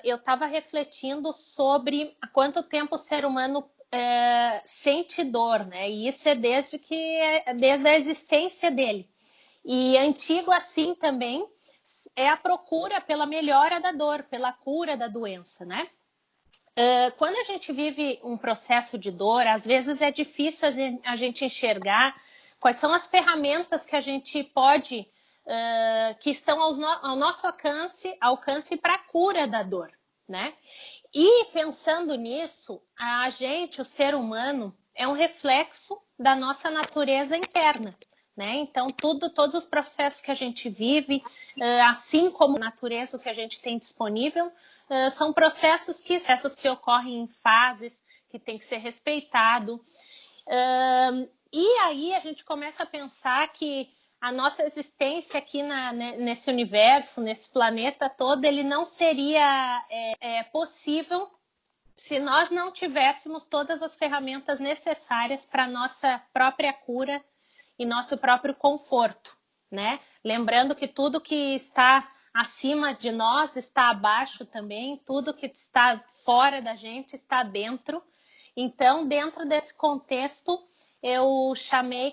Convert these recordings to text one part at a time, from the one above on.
eu estava refletindo sobre há quanto tempo o ser humano sente dor, né? E isso é desde a existência dele. E antigo assim também é a procura pela melhora da dor, pela cura da doença, né? Quando a gente vive um processo de dor, às vezes é difícil a gente enxergar quais são as ferramentas que a gente pode, que estão ao nosso alcance para a cura da dor, né? E pensando nisso, a gente, o ser humano, é um reflexo da nossa natureza interna, né? Então, todos os processos que a gente vive, assim como a natureza, o que a gente tem disponível, são processos que ocorrem em fases, que tem que ser respeitado. E aí a gente começa a pensar que a nossa existência aqui nesse universo, nesse planeta todo, ele não seria possível se nós não tivéssemos todas as ferramentas necessárias para a nossa própria cura e nosso próprio conforto, né? Lembrando que tudo que está acima de nós está abaixo também, tudo que está fora da gente está dentro. Então, dentro desse contexto, eu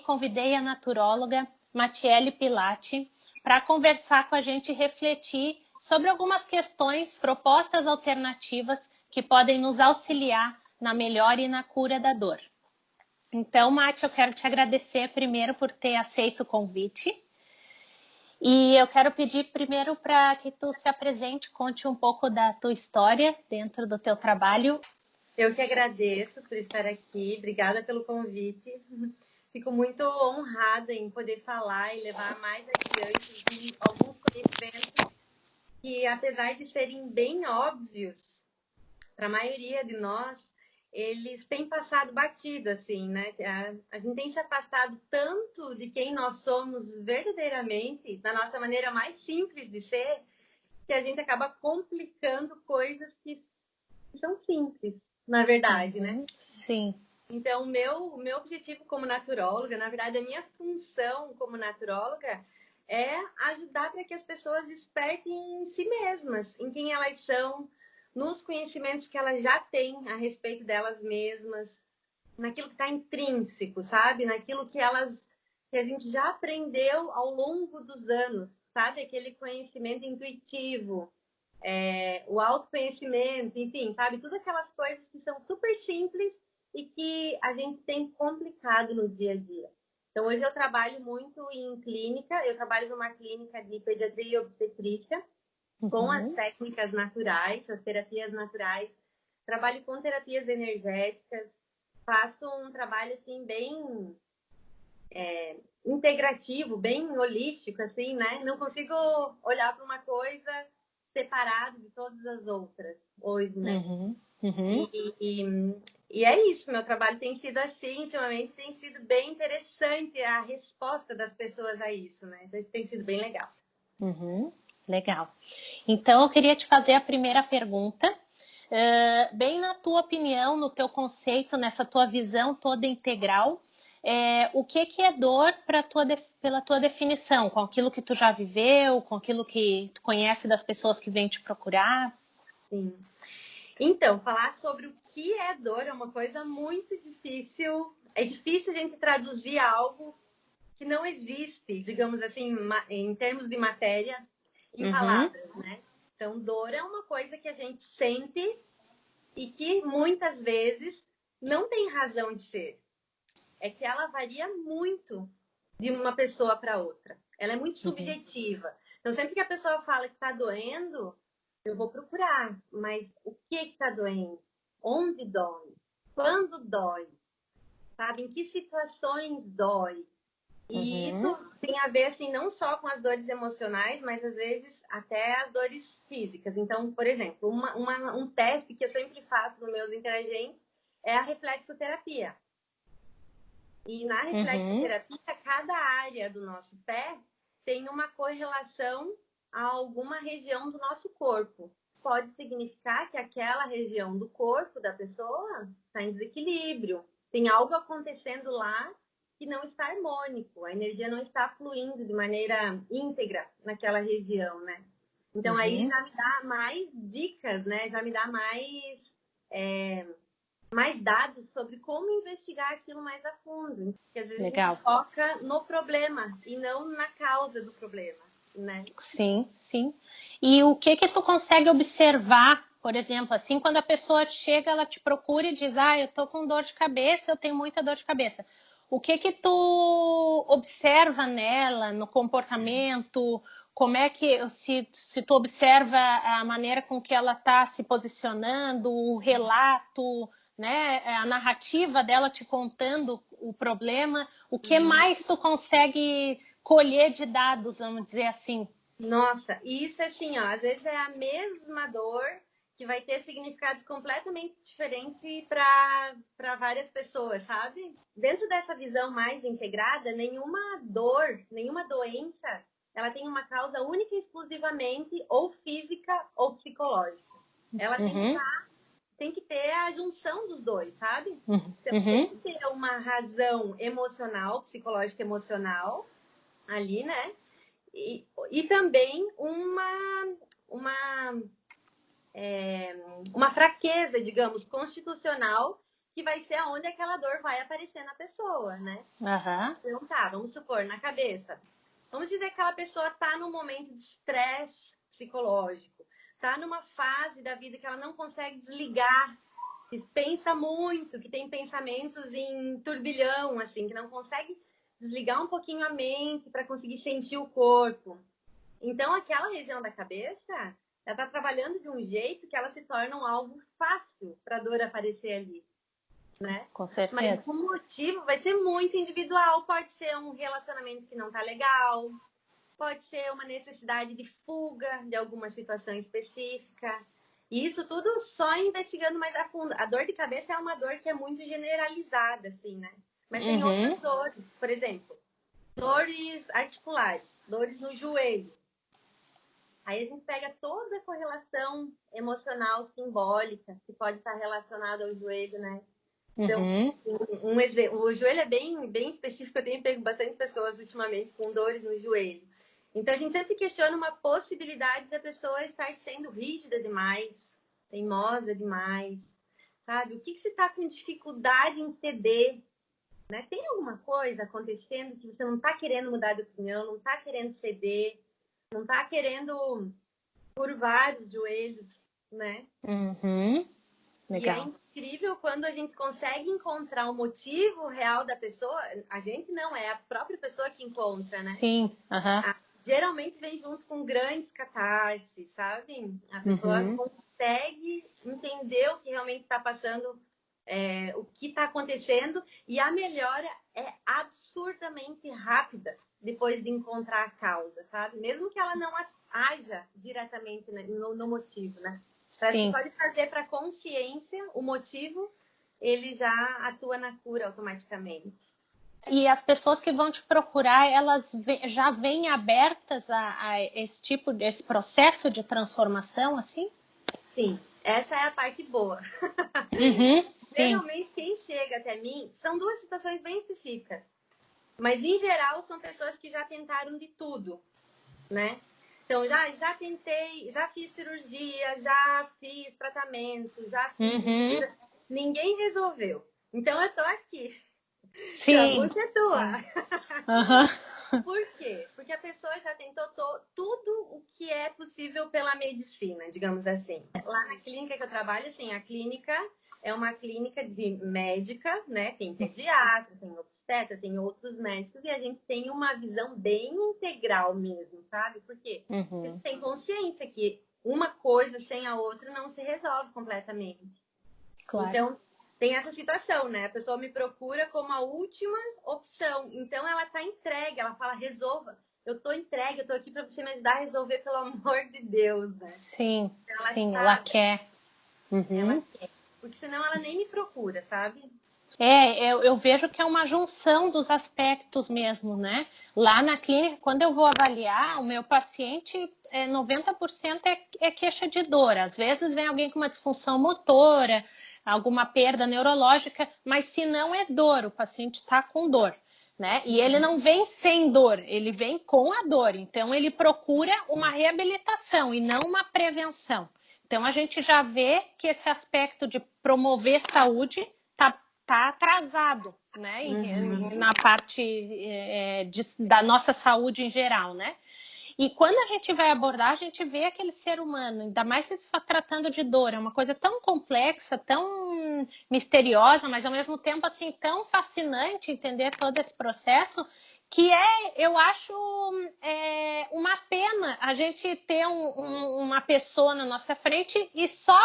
convidei a naturóloga Matiele Pilati para conversar com a gente e refletir sobre algumas questões, propostas alternativas que podem nos auxiliar na melhora e na cura da dor. Então, Mati, eu quero te agradecer primeiro por ter aceito o convite. E eu quero pedir primeiro para que tu se apresente, conte um pouco da tua história dentro do teu trabalho. Eu que agradeço por estar aqui, obrigada pelo convite. Fico muito honrada em poder falar e levar mais adiante alguns conhecimentos que, apesar de serem bem óbvios para a maioria de nós, eles têm passado batido, assim, né? A gente tem se afastado tanto de quem nós somos verdadeiramente, da nossa maneira mais simples de ser, que a gente acaba complicando coisas que são simples, na verdade, né? Sim. Então, o meu objetivo como naturóloga, na verdade, a minha função como naturóloga é ajudar para que as pessoas despertem em si mesmas, em quem elas são, nos conhecimentos que elas já têm a respeito delas mesmas, naquilo que está intrínseco, sabe? Naquilo que a gente já aprendeu ao longo dos anos, sabe? Aquele conhecimento intuitivo, o autoconhecimento, enfim, sabe? Todas aquelas coisas que são super simples e que a gente tem complicado no dia a dia. Então, hoje eu trabalho muito em clínica, eu trabalho numa clínica de pediatria e obstetrícia, com as técnicas naturais, as terapias naturais, trabalho com terapias energéticas, faço um trabalho, assim, bem integrativo, bem holístico, assim, né? Não consigo olhar para uma coisa separado de todas as outras hoje, né? E é isso, meu trabalho tem sido assim, ultimamente tem sido bem interessante a resposta das pessoas a isso, né? Então, tem sido bem legal. Legal. Então, eu queria te fazer a primeira pergunta. Bem na tua opinião, no teu conceito, nessa tua visão toda integral, o que é dor pela tua definição? Com aquilo que tu já viveu, com aquilo que tu conhece das pessoas que vêm te procurar? Sim. Então, falar sobre o que é dor é uma coisa muito difícil. É difícil a gente traduzir algo que não existe, digamos assim, em termos de matéria, em palavras, né? Então, dor é uma coisa que a gente sente e que muitas vezes não tem razão de ser. É que ela varia muito de uma pessoa para outra. Ela é muito subjetiva. Então, sempre que a pessoa fala que está doendo, eu vou procurar. Mas o que está doendo? Onde dói? Quando dói? Sabe? Em que situações dói? E isso tem a ver, assim, não só com as dores emocionais, mas às vezes até as dores físicas. Então, por exemplo, um teste que eu sempre faço nos meus interagentes é a reflexoterapia. E na reflexoterapia, cada área do nosso pé tem uma correlação a alguma região do nosso corpo. Pode significar que aquela região do corpo da pessoa está em desequilíbrio. Tem algo acontecendo lá que não está harmônico. A energia não está fluindo de maneira íntegra naquela região, né? Então, aí já me dá mais dicas, né? Já me dá mais dados sobre como investigar aquilo mais a fundo. Porque às vezes a Legal. gente foca no problema e não na causa do problema, né? Sim, sim. E o que tu consegue observar, por exemplo, assim, quando a pessoa chega, ela te procura e diz, eu tô com dor de cabeça, eu tenho muita dor de cabeça. O que tu observa nela, no comportamento? Como é que, se tu observa a maneira com que ela está se posicionando, o relato, né, a narrativa dela te contando o problema, o que mais tu consegue colher de dados, vamos dizer assim? Nossa, e isso assim, ó, às vezes é a mesma dor que vai ter significados completamente diferentes para várias pessoas, sabe? Dentro dessa visão mais integrada, nenhuma dor, nenhuma doença, ela tem uma causa única e exclusivamente ou física ou psicológica. Ela tem que ter a junção dos dois, sabe? Então, tem que ter uma razão emocional, psicológica emocional ali, né? E também uma fraqueza, digamos, constitucional, que vai ser aonde aquela dor vai aparecer na pessoa, né? Então tá, vamos supor, na cabeça. Vamos dizer que aquela pessoa está num momento de estresse psicológico, está numa fase da vida que ela não consegue desligar, que pensa muito, que tem pensamentos em turbilhão, assim, que não consegue desligar um pouquinho a mente para conseguir sentir o corpo. Então, aquela região da cabeça, ela está trabalhando de um jeito que ela se torna um alvo fácil para a dor aparecer ali, né? Com certeza. Mas o motivo vai ser muito individual. Pode ser um relacionamento que não tá legal, pode ser uma necessidade de fuga de alguma situação específica. E isso tudo só investigando mais a fundo. A dor de cabeça é uma dor que é muito generalizada, assim, né? Mas tem outras dores, por exemplo, dores articulares, dores no joelho. Aí a gente pega toda a correlação emocional simbólica que pode estar relacionada ao joelho, né? Então, o joelho é bem específico. Eu tenho pego bastante pessoas ultimamente com dores no joelho. Então, a gente sempre questiona uma possibilidade da pessoa estar sendo rígida demais, teimosa demais, sabe? O que você está com dificuldade em ceder? Né? Tem alguma coisa acontecendo que você não está querendo mudar de opinião, não está querendo ceder, não está querendo curvar os joelhos, né? Legal. E é incrível quando a gente consegue encontrar o motivo real da pessoa. A gente não, é a própria pessoa que encontra, né? Sim. Geralmente vem junto com grandes catarses, sabe? A pessoa consegue entender o que realmente está passando, o que está acontecendo, e a melhora é absurdamente rápida depois de encontrar a causa, sabe? Mesmo que ela não haja diretamente no motivo, né? Parece que pode trazer para a consciência o motivo, ele já atua na cura automaticamente. E as pessoas que vão te procurar, elas já vêm abertas a esse processo de transformação, assim? Sim, essa é a parte boa. Sim. Geralmente, quem chega até mim são duas situações bem específicas. Mas, em geral, são pessoas que já tentaram de tudo, né? Então, já tentei, já fiz cirurgia, já fiz tratamento, já fiz... Ninguém resolveu. Então, eu tô aqui. Sim. A música é tua. Por quê? Porque a pessoa já tentou tudo o que é possível pela medicina, digamos assim. Lá na clínica que eu trabalho, assim, a clínica é uma clínica de médica, né? Tem pediatra, tem obstetra, tem outros médicos, e a gente tem uma visão bem integral mesmo, sabe? Por quê? Porque você tem consciência que uma coisa sem a outra não se resolve completamente. Claro. Então, tem essa situação, né? A pessoa me procura como a última opção. Então, ela tá entregue. Ela fala, resolva. Eu tô entregue, eu tô aqui para você me ajudar a resolver, pelo amor de Deus, né? Sim, Então, ela quer. Ela quer. Porque senão ela nem me procura, sabe? Eu vejo que é uma junção dos aspectos mesmo, né? Lá na clínica, quando eu vou avaliar, o meu paciente, 90% é queixa de dor. Às vezes vem alguém com uma disfunção motora, alguma perda neurológica, mas se não é dor, o paciente está com dor. né? E ele não vem sem dor, ele vem com a dor. Então, ele procura uma reabilitação e não uma prevenção. Então, a gente já vê que esse aspecto de promover saúde tá atrasado, né? Na parte da nossa saúde em geral, né? E quando a gente vai abordar, a gente vê aquele ser humano, ainda mais se tratando de dor, é uma coisa tão complexa, tão misteriosa, mas ao mesmo tempo assim tão fascinante entender todo esse processo, que eu acho uma pena a gente ter uma pessoa na nossa frente e só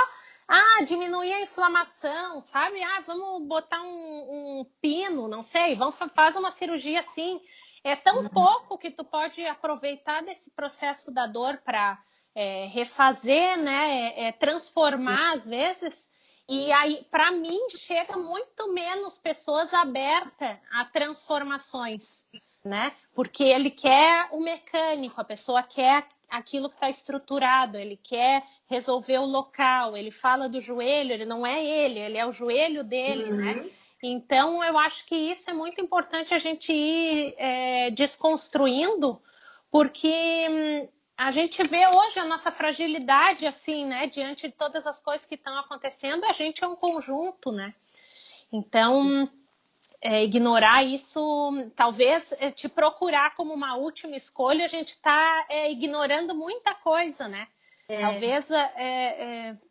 diminuir a inflamação, sabe? Vamos botar um pino, não sei, fazer uma cirurgia assim. É tão pouco que tu pode aproveitar desse processo da dor para refazer, né? Transformar às vezes. E aí, para mim, chega muito menos pessoas abertas a transformações, né? Porque ele quer o mecânico, a pessoa quer aquilo que está estruturado, ele quer resolver o local, ele fala do joelho, ele não é ele é o joelho dele, né? Então, eu acho que isso é muito importante a gente ir desconstruindo, porque a gente vê hoje a nossa fragilidade, assim, né? Diante de todas as coisas que estão acontecendo, a gente é um conjunto, né? Então, ignorar isso, talvez te procurar como uma última escolha, a gente está ignorando muita coisa, né? Talvez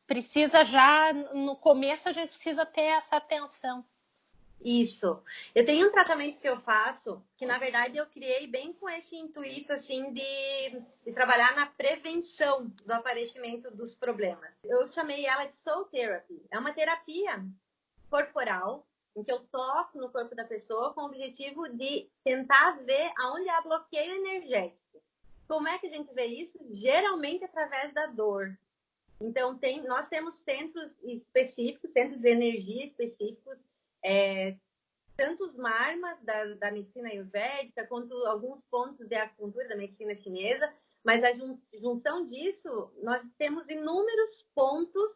precisa já, no começo, a gente precisa ter essa atenção. Isso. Eu tenho um tratamento que eu faço, que na verdade eu criei bem com esse intuito, assim, de trabalhar na prevenção do aparecimento dos problemas. Eu chamei ela de Soul Therapy. É uma terapia corporal, em que eu toco no corpo da pessoa com o objetivo de tentar ver aonde há bloqueio energético. Como é que a gente vê isso? Geralmente através da dor. Então, nós temos centros específicos, centros de energia específicos, tanto os marmas da medicina ayurvédica, quanto alguns pontos de acupuntura da medicina chinesa, mas a junção disso, nós temos inúmeros pontos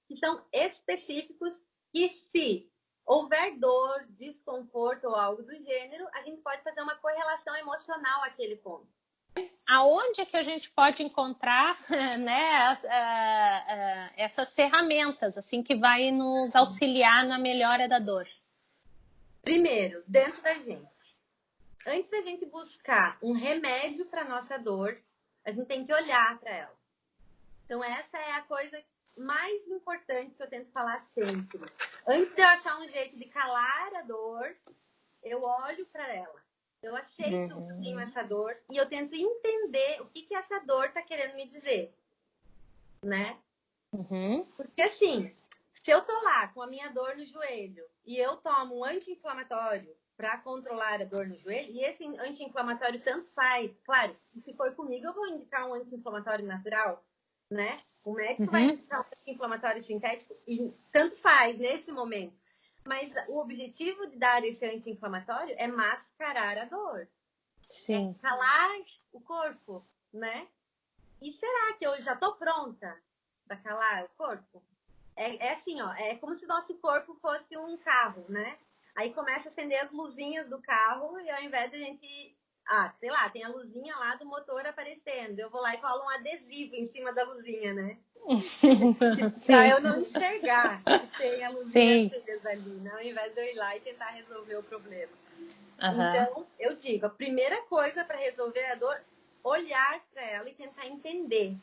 que são específicos que, se houver dor, desconforto ou algo do gênero, a gente pode fazer uma correlação emocional àquele ponto. Aonde que a gente pode encontrar, né, essas ferramentas assim que vai nos auxiliar na melhora da dor? Primeiro, dentro da gente. Antes da gente buscar um remédio para nossa dor, a gente tem que olhar para ela. Então, essa é a coisa mais importante que eu tento falar sempre. Antes de eu achar um jeito de calar a dor, eu olho para ela. Eu aceito que eu tenho essa dor e eu tento entender o que essa dor está querendo me dizer, né? Porque assim, se eu tô lá com a minha dor no joelho e eu tomo um anti-inflamatório para controlar a dor no joelho, e esse anti-inflamatório tanto faz, claro, se for comigo eu vou indicar um anti-inflamatório natural, né? O médico vai indicar um anti-inflamatório sintético e tanto faz nesse momento. Mas o objetivo de dar esse anti-inflamatório é mascarar a dor. Sim. É calar o corpo, né? E será que eu já estou pronta para calar o corpo? É assim, ó, é como se nosso corpo fosse um carro, né? Aí começa a acender as luzinhas do carro e ao invés de a gente... sei lá, tem a luzinha lá do motor aparecendo. Eu vou lá e colo um adesivo em cima da luzinha, né? Pra eu não enxergar que tem a luzinha acesa ali, né? Ao invés de eu ir lá e tentar resolver o problema. Então, eu digo, a primeira coisa para resolver a dor, olhar para ela e tentar entender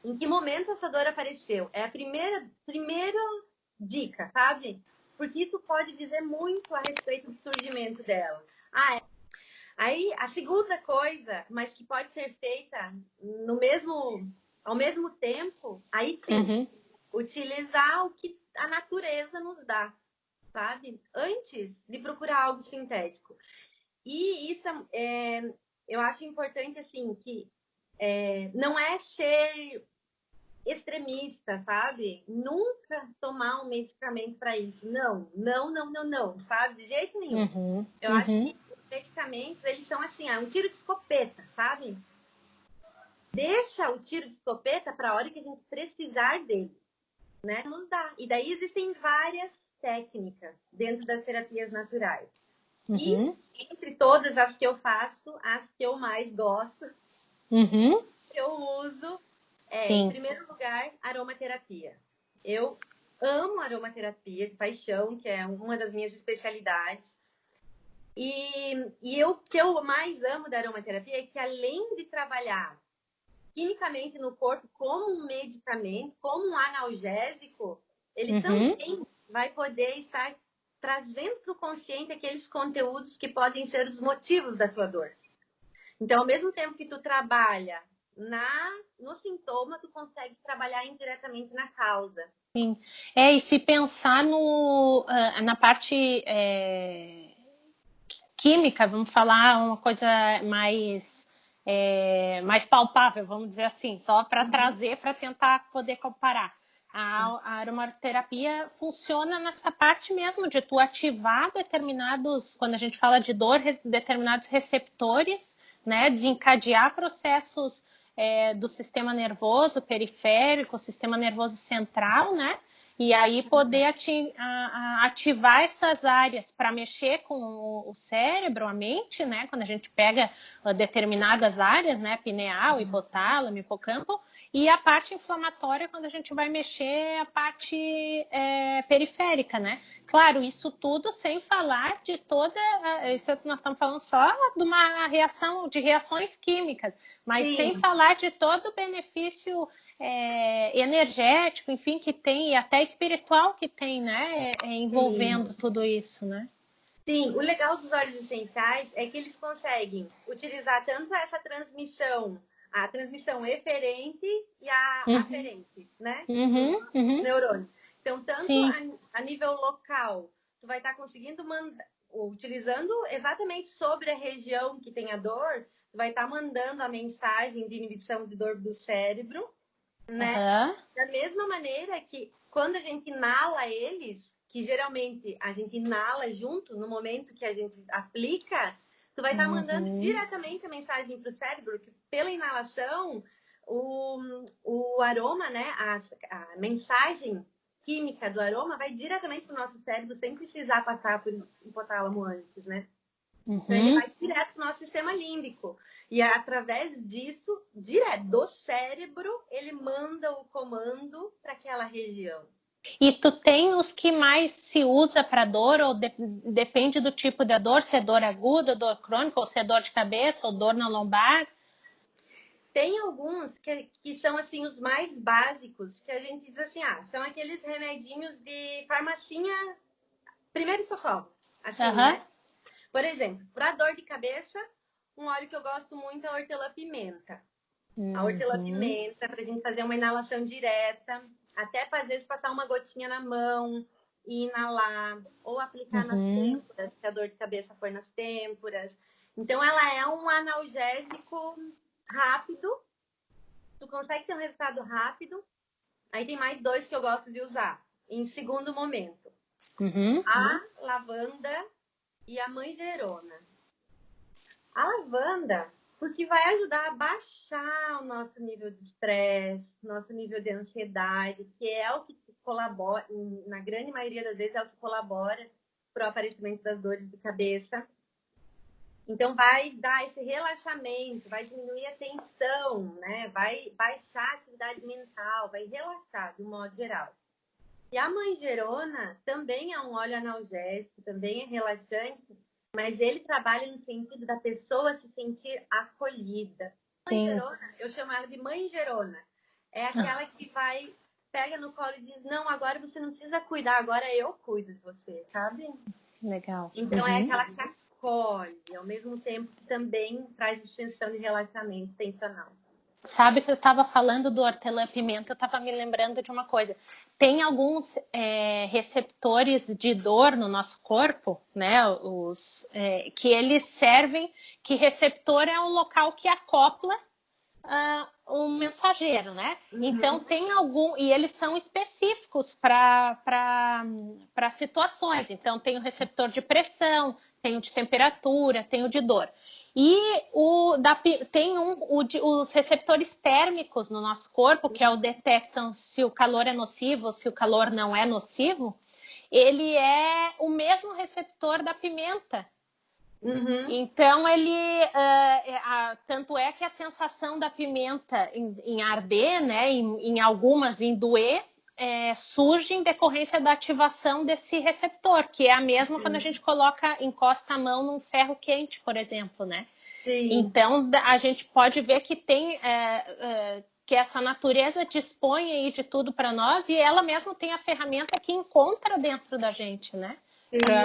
em que momento essa dor apareceu. É a primeira dica, sabe? Porque isso pode dizer muito a respeito do surgimento dela. Aí, a segunda coisa, mas que pode ser feita ao mesmo tempo, aí sim, utilizar o que a natureza nos dá, sabe? Antes de procurar algo sintético. E isso eu acho importante, assim, que não é ser extremista, sabe? Nunca tomar um medicamento para isso. Não, sabe? De jeito nenhum. Eu acho que os medicamentos, eles são assim, um tiro de escopeta, sabe? Deixa o tiro de escopeta para a hora que a gente precisar dele, né? Nos dá. E daí existem várias técnicas dentro das terapias naturais. Uhum. E entre todas as que eu faço, as que eu mais gosto, Uhum. que eu uso, em Sim. primeiro lugar, aromaterapia. Eu amo aromaterapia de paixão, que é uma das minhas especialidades. O que eu mais amo da aromaterapia é que, além de trabalhar quimicamente no corpo como um medicamento, como um analgésico, ele Uhum. também vai poder estar trazendo para o consciente aqueles conteúdos que podem ser os motivos da tua dor. Então, ao mesmo tempo que tu trabalha no sintoma, tu consegue trabalhar indiretamente na causa. Sim. E se pensar na parte química, vamos falar uma coisa mais palpável, vamos dizer assim, só para trazer, para tentar poder comparar. A aromaterapia funciona nessa parte mesmo de tu ativar determinados, quando a gente fala de dor, determinados receptores, né, desencadear processos do sistema nervoso periférico, sistema nervoso central, né? E aí poder ativar essas áreas para mexer com o cérebro, a mente, né? Quando a gente pega determinadas áreas, né? Pineal, hipotálamo, hipocampo, e a parte inflamatória quando a gente vai mexer a parte periférica, né? Claro, isso tudo sem falar de toda. Isso nós estamos falando só de uma reação, de reações químicas, mas sem Sim, falar de todo o benefício energético, enfim, que tem, e até espiritual que tem, né? sim. Envolvendo tudo isso, né? Sim, o legal dos óleos essenciais é que eles conseguem utilizar tanto essa transmissão, a transmissão eferente e a Uhum, aferente, né? uhum, Dos uhum. neurônios. Então, tanto Sim. a nível local, tu vai estar conseguindo mandar, utilizando exatamente sobre a região que tem a dor, tu vai estar mandando a mensagem de inibição de dor do cérebro, né? Uhum. Da mesma maneira que quando a gente inala eles, que geralmente a gente inala junto no momento que a gente aplica, tu vai estar mandando Uhum. diretamente a mensagem para o cérebro que pela inalação o aroma, né, a mensagem química do aroma vai diretamente para o nosso cérebro sem precisar passar por hipotálamo antes, né? Então, ele Uhum. vai direto para o nosso sistema límbico. E através disso, direto do cérebro, ele manda o comando para aquela região. E tu tem os que mais se usa para dor, ou depende do tipo da dor, se é dor aguda, dor crônica, ou se é dor de cabeça, ou dor na lombar? Tem alguns que são assim os mais básicos, que a gente diz assim, são aqueles remedinhos de farmacinha, primeiro socorro, assim, Aham. né? Por exemplo, para dor de cabeça, um óleo que eu gosto muito é a hortelã-pimenta. A Uhum. hortelã-pimenta, para a gente fazer uma inalação direta, até para às vezes passar uma gotinha na mão e inalar, ou aplicar nas Uhum. têmporas, se a dor de cabeça for nas têmporas. Então, ela é um analgésico rápido, tu consegue ter um resultado rápido. Aí tem mais dois que eu gosto de usar, em segundo momento. Uhum. A lavanda e a manjerona. A lavanda, porque vai ajudar a baixar o nosso nível de estresse, nosso nível de ansiedade, que é o que colabora, na grande maioria das vezes, é o que colabora para o aparecimento das dores de cabeça. Então, vai dar esse relaxamento, vai diminuir a tensão, né? Vai baixar a atividade mental, vai relaxar, de um modo geral. E a manjerona também é um óleo analgésico, também é relaxante, mas ele trabalha no sentido da pessoa se sentir acolhida. Sim. Manjerona, eu chamo ela de manjerona. É Ah, aquela que vai, pega no colo e diz, não, agora você não precisa cuidar, agora eu cuido de você, sabe? legal. Então é Uhum. aquela que acolhe, ao mesmo tempo que também traz extensão de relaxamento tensional. Sabe que eu estava falando do hortelã-pimenta, eu estava me lembrando de uma coisa. Tem alguns receptores de dor no nosso corpo, né? Que eles servem, que receptor é o local que acopla um mensageiro, né? Então Uhum. tem e eles são específicos para situações. Então tem o receptor de pressão, tem o de temperatura, tem o de dor. E os receptores térmicos no nosso corpo, que é o detectam se o calor é nocivo ou se o calor não é nocivo, ele é o mesmo receptor da pimenta. Uhum. Então, tanto é que a sensação da pimenta em arder, né, em algumas em doer, surge em decorrência da ativação desse receptor, que é a mesma quando a gente encosta a mão num ferro quente, por exemplo, né? Sim. Então, a gente pode ver que tem que essa natureza dispõe aí de tudo para nós e ela mesma tem a ferramenta que encontra dentro da gente, né?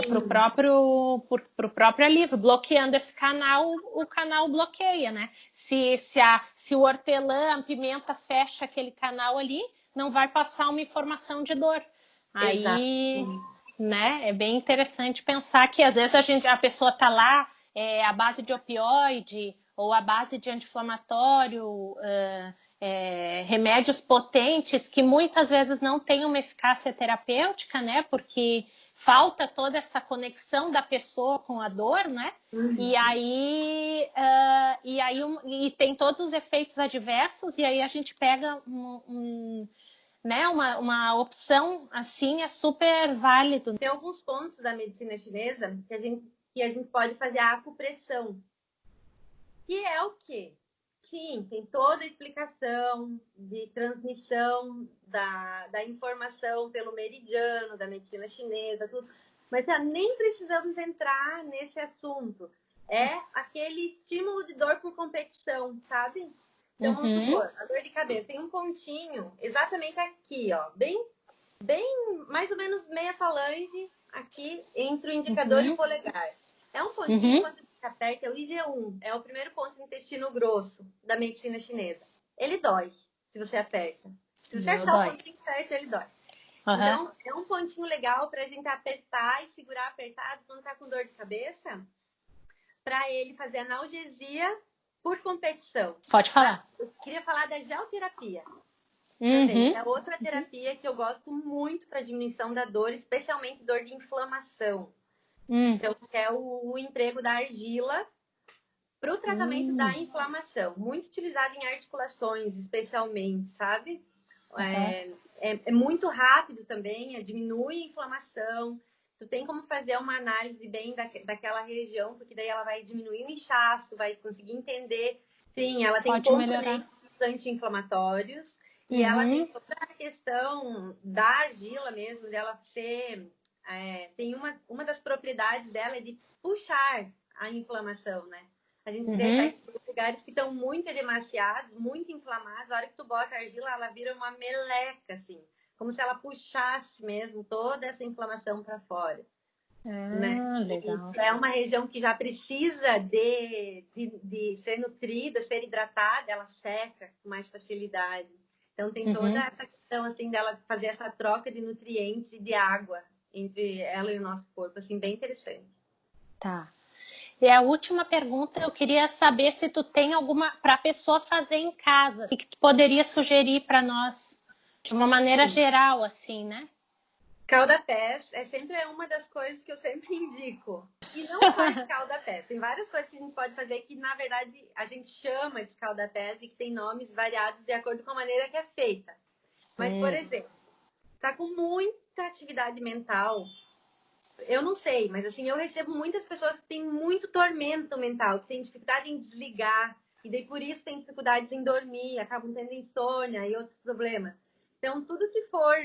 Para o próprio alívio. Bloqueando esse canal, o canal bloqueia, né? Se o hortelã, a pimenta fecha aquele canal ali, não vai passar uma informação de dor. Aí, Exato. né, é bem interessante pensar que às vezes a pessoa está lá à base de opioide ou à base de anti-inflamatório, remédios potentes que muitas vezes não têm uma eficácia terapêutica, né? Porque falta toda essa conexão da pessoa com a dor, né? E aí, tem todos os efeitos adversos, e aí a gente pega né, uma opção assim é super válido. Tem alguns pontos da medicina chinesa que a gente pode fazer a acupressão. Que é o quê? Sim, tem toda a explicação de transmissão da informação pelo meridiano, da medicina chinesa, tudo. Mas nem precisamos entrar nesse assunto. É aquele estímulo de dor por competição, sabe? Então, vamos supor, a dor de cabeça tem um pontinho exatamente aqui, ó, bem, mais ou menos meia falange aqui entre o indicador e o polegar. É um pontinho quando você aperta, é o IG1, é o primeiro ponto do intestino grosso da medicina chinesa. Ele dói se você aperta. Se você achar o pontinho certo, ele dói. Então, é um pontinho legal pra gente apertar e segurar apertado quando tá com dor de cabeça, pra ele fazer analgesia por competição. Pode falar. Eu queria falar da geoterapia. Também. É outra terapia que eu gosto muito para diminuição da dor, especialmente dor de inflamação. Então, é o emprego da argila para o tratamento da inflamação. Muito utilizado em articulações, especialmente, sabe? É muito rápido também, diminui a inflamação. Tu tem como fazer uma análise bem daquela região, porque daí ela vai diminuir o inchaço, tu vai conseguir entender. Sim, ela tem componentes anti-inflamatórios. E ela tem toda a questão da argila mesmo, dela ser... tem uma das propriedades dela é de puxar a inflamação, né? A gente vê lugares que estão muito edemaciados, muito inflamados. A hora que tu bota a argila, ela vira uma meleca, assim. Como se ela puxasse mesmo toda essa inflamação para fora. Né? Legal. É uma região que já precisa de ser nutrida, ser hidratada, ela seca com mais facilidade. Então, tem toda essa questão, assim, dela fazer essa troca de nutrientes e de água entre ela e o nosso corpo, assim, bem interessante. Tá. E a última pergunta, eu queria saber se tu tem alguma para a pessoa fazer em casa, o que tu poderia sugerir para nós, de uma maneira geral, assim, né? Calda-pés é sempre uma das coisas que eu sempre indico. E não só de calda-pés. Tem várias coisas que a gente pode fazer que, na verdade, a gente chama de calda-pés e que tem nomes variados de acordo com a maneira que é feita. Mas, por exemplo, tá com muita atividade mental. Eu não sei, mas assim, eu recebo muitas pessoas que têm muito tormento mental, que têm dificuldade em desligar, e daí por isso têm dificuldade em dormir, acabam tendo insônia e outros problemas. Então, tudo que for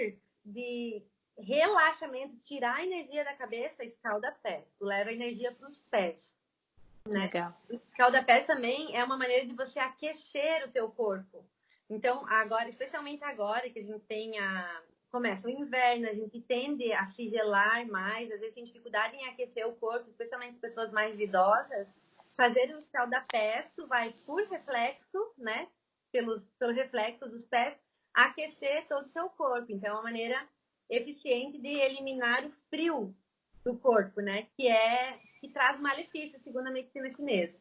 de relaxamento, tirar a energia da cabeça, escalda-pés. Tu leva a energia para os pés. Né? Legal. Escalda-pés também é uma maneira de você aquecer o teu corpo. Então, agora, especialmente agora que a gente começa o inverno, a gente tende a se gelar mais, às vezes tem dificuldade em aquecer o corpo, especialmente pessoas mais idosas. Fazer o escalda-pés, tu vai por reflexo, né? Pelo reflexo dos pés, aquecer todo o seu corpo. Então, é uma maneira eficiente de eliminar o frio do corpo, né? Que traz malefícios, segundo a medicina chinesa.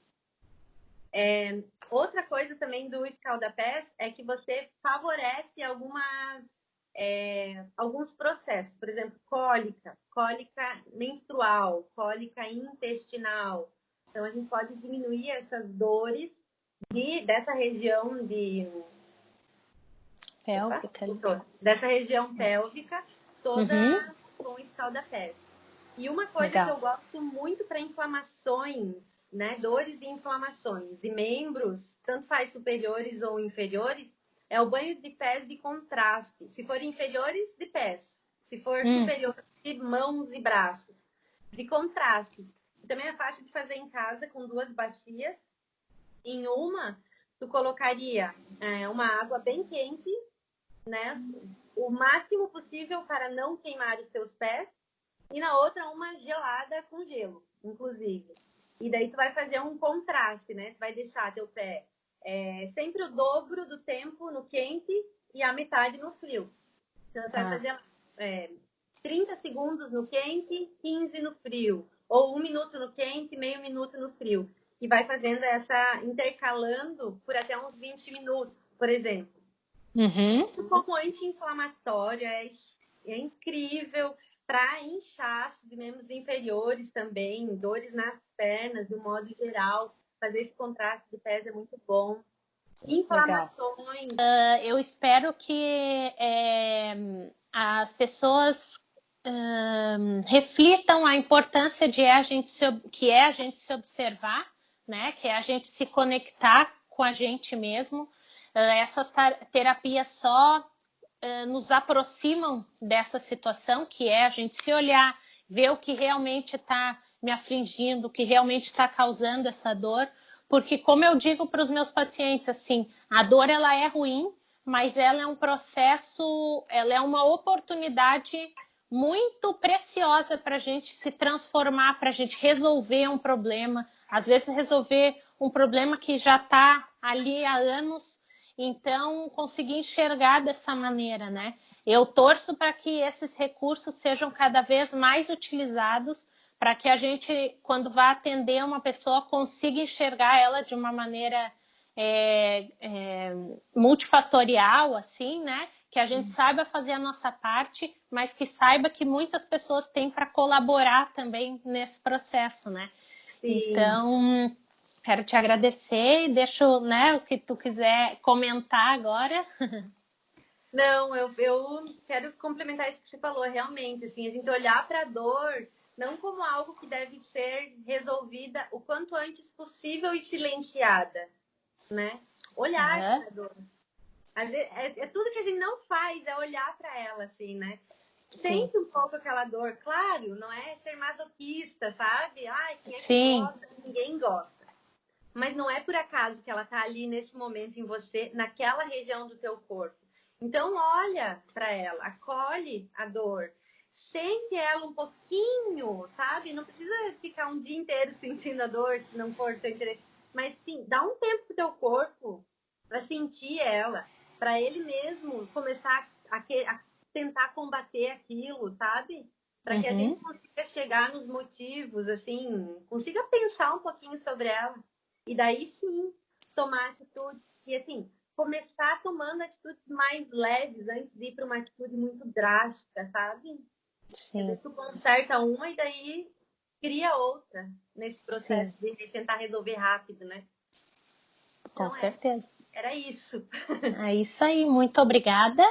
Outra coisa também do escalda-pés é que você favorece alguns processos, por exemplo, cólica menstrual, cólica intestinal. Então, a gente pode diminuir essas dores dessa região Pélvica. dessa região pélvica, toda com escalda-pés. E uma coisa que Legal. eu gosto muito para inflamações, né? Dores e inflamações de membros, tanto faz superiores ou inferiores, é o banho de pés de contraste. Se for inferiores, de pés. Se for Hum, superiores, de mãos e braços. De contraste. E também é fácil de fazer em casa com 2 bacias. Em uma, tu colocaria uma água bem quente, né? O máximo possível para não queimar os teus pés. E na outra, uma gelada com gelo, inclusive. E daí tu vai fazer um contraste, né? Tu vai deixar teu pé sempre o dobro do tempo no quente e a metade no frio. Então, você vai tá. fazer 30 segundos no quente, 15 no frio. Ou 1 minuto no quente, meio minuto no frio. E vai fazendo essa, intercalando por até uns 20 minutos, por exemplo. Uhum. Como anti-inflamatório, é incrível para inchaço de membros inferiores também, dores nas pernas, de um modo geral. Fazer esse contraste de pés é muito bom. Legal. Inflamações. Eu espero que as pessoas reflitam a importância que é a gente se observar, né? Que é a gente se conectar com a gente mesmo. Essas terapias só nos aproximam dessa situação, que é a gente se olhar, ver o que realmente está me afligindo, o que realmente está causando essa dor. Porque, como eu digo para os meus pacientes, assim, a dor ela é ruim, mas ela é um processo, ela é uma oportunidade muito preciosa para a gente se transformar, para a gente resolver um problema, às vezes resolver um problema que já está ali há anos. Então, conseguir enxergar dessa maneira, né? Eu torço para que esses recursos sejam cada vez mais utilizados para que a gente, quando vá atender uma pessoa, consiga enxergar ela de uma maneira multifatorial, assim, né? Que a gente saiba fazer a nossa parte, mas que saiba que muitas pessoas têm para colaborar também nesse processo, né? Sim. Então, quero te agradecer e deixo, né, o que tu quiser comentar agora. Não, eu quero complementar isso que você falou, realmente, assim, a gente olhar para a dor não como algo que deve ser resolvida o quanto antes possível e silenciada, né? Olhar Uhum. para a dor. Às vezes, tudo que a gente não faz é olhar para ela, assim, né? Sim, Sente um pouco aquela dor, claro, não é ser masoquista, sabe? Ai, quem é que sim, gosta? Ninguém gosta. Mas não é por acaso que ela tá ali nesse momento em você, naquela região do teu corpo. Então olha para ela, acolhe a dor, sente ela um pouquinho, sabe? Não precisa ficar um dia inteiro sentindo a dor, se não for teu interesse. Mas sim, dá um tempo pro teu corpo para sentir ela, para ele mesmo começar a tentar combater aquilo, sabe? Para que a gente uhum, consiga chegar nos motivos, assim, consiga pensar um pouquinho sobre ela. E daí sim, tomar atitudes. E assim, começar tomando atitudes mais leves antes de ir para uma atitude muito drástica, sabe? Às sim, vezes tu conserta uma e daí cria outra nesse processo sim, de tentar resolver rápido, né? com Então certeza. era isso. É isso aí, muito obrigada.